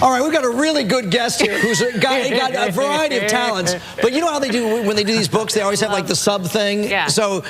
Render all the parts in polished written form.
All right, we've got a really good guest here who's got a variety of talents. But you know how they do when they do these books? They always have like the sub thing. Yeah. So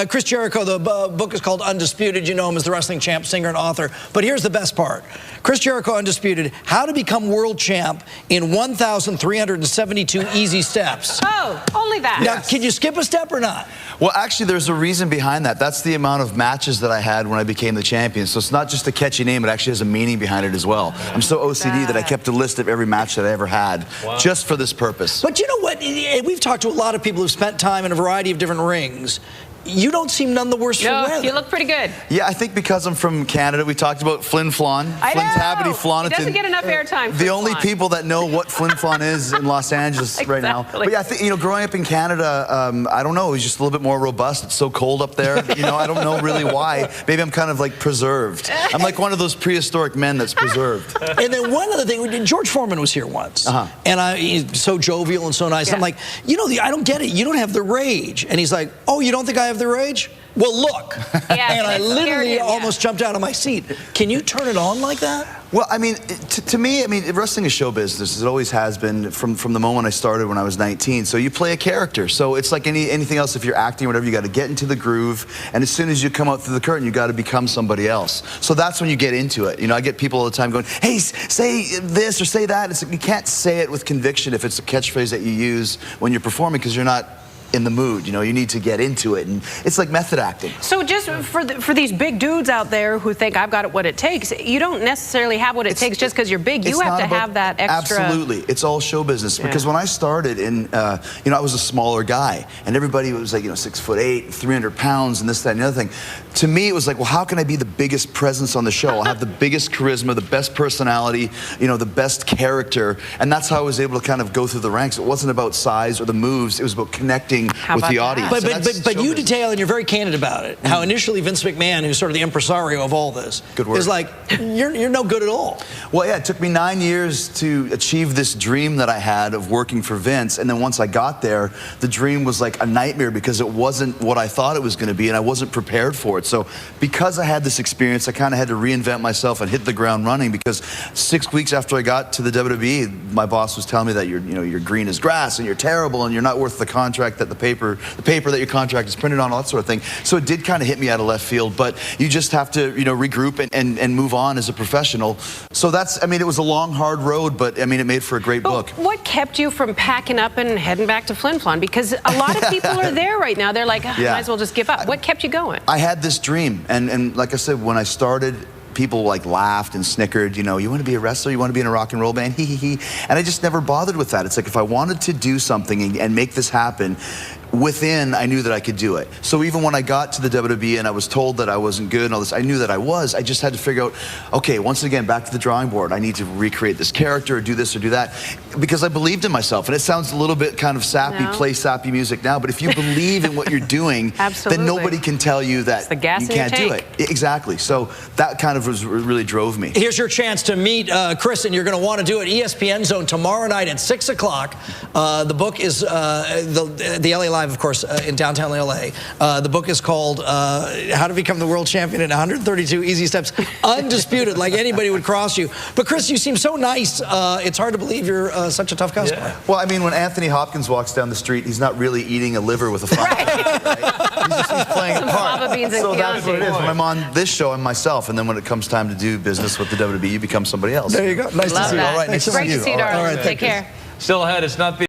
Chris Jericho, the book is called Undisputed. You know him as the wrestling champ, singer, and author. But here's the best part. Chris Jericho, Undisputed, How to Become World Champ in 1,372 Easy Steps. Oh, only that. Now, can you skip a step or not? Well, actually, there's a reason behind that. That's the amount of matches that I had when I became the champion. So it's not just a catchy name, it actually has a meaning behind it as well. I'm so OCD that I kept a list of every match that I ever had just for this purpose. But you know what? We've talked to a lot of people who've spent time in a variety of different rings. You don't seem none the worse for weather. You look pretty good. Yeah, I think because I'm from Canada, we talked about Flin Flon. Flintabity Floniton. It doesn't get enough airtime. The only people that know what Flin Flon is in Los Angeles right now. But yeah, I think, you know, growing up in Canada, I don't know, it was just a little bit more robust. It's so cold up there. You know, I don't know really why. Maybe I'm kind of like preserved. I'm like one of those prehistoric men that's preserved. And then one other thing, George Foreman was here once. And he's so jovial and so nice. I'm like, you know, I don't get it. You don't have the rage. And he's like, oh, you don't think I have the rage? Well, look. And I literally almost jumped out of my seat. Can you turn it on like that? Well, I mean, to me, I mean, wrestling is show business. It always has been from the moment I started when I was 19. So you play a character. So it's like anything else. If you're acting or whatever, you got to get into the groove. And as soon as you come out through the curtain, you got to become somebody else. So that's when you get into it. You know, I get people all the time going, hey, say this or say that. It's like, you can't say it with conviction if it's a catchphrase that you use when you're performing because you're not in the mood. You know, you need to get into it, and it's like method acting. So just for these big dudes out there who think I've got what it takes, you don't necessarily have what it takes just because you're big. You have to have that extra. Absolutely, it's all show business. Because when I started, you know, I was a smaller guy, and everybody was like, you know, 6'8", 300 pounds, and this, that, and the other thing. To me, it was like, well, how can I be the biggest presence on the show? I'll have the biggest charisma, the best personality, you know, the best character, and that's how I was able to kind of go through the ranks. It wasn't about size or the moves; it was about connecting with the audience. But you detail, and you're very candid about it, how initially Vince McMahon, who's sort of the impresario of all this, is like, you're no good at all. Well, yeah, it took me 9 years to achieve this dream that I had of working for Vince, and then once I got there, the dream was like a nightmare because it wasn't what I thought it was going to be, and I wasn't prepared for it. So because I had this experience, I kind of had to reinvent myself and hit the ground running, because 6 weeks after I got to the WWE, my boss was telling me that you're green as grass, and you're terrible, and you're not worth the contract that the paper that your contract is printed on, all that sort of thing. So it did kind of hit me out of left field, but you just have to, you know, regroup and move on as a professional. So that's, I mean, it was a long, hard road, but I mean, it made for a great book. What kept you from packing up and heading back to Flin Flon? Because a lot of people are there right now. They're like, oh, might as well just give up. What kept you going? I had this dream, and like I said, when I started, people like laughed and snickered, you know, you want to be a wrestler, you want to be in a rock and roll band, hee hee hee. And I just never bothered with that. It's like, if I wanted to do something and make this happen, within, I knew that I could do it. So even when I got to the WWE and I was told that I wasn't good and all this, I knew that I was. I just had to figure out, okay, once again, back to the drawing board. I need to recreate this character, or do this or do that, because I believed in myself. And it sounds a little bit kind of sappy, play sappy music now, but if you believe in what you're doing, then nobody can tell you that you can't do it. Exactly. So that kind of really drove me. Here's your chance to meet Chris, and you're going to want to do it. ESPN Zone tomorrow night at 6 o'clock. The book is the LA Live, of course, in downtown LA. The book is called How to Become the World Champion in 132 Easy Steps. Undisputed, like anybody would cross you. But Chris, you seem so nice. It's hard to believe you're such a tough customer. Well, I mean, when Anthony Hopkins walks down the street, he's not really eating a liver with a fava bean, right? He's playing a part. So that's what it is. When I'm on this show, I'm myself, and then when it comes time to do business with the WWE, you become somebody else. There you go. Nice to see you. All right, nice to see you. Great to see you, darling. Take care. Still ahead, it's not the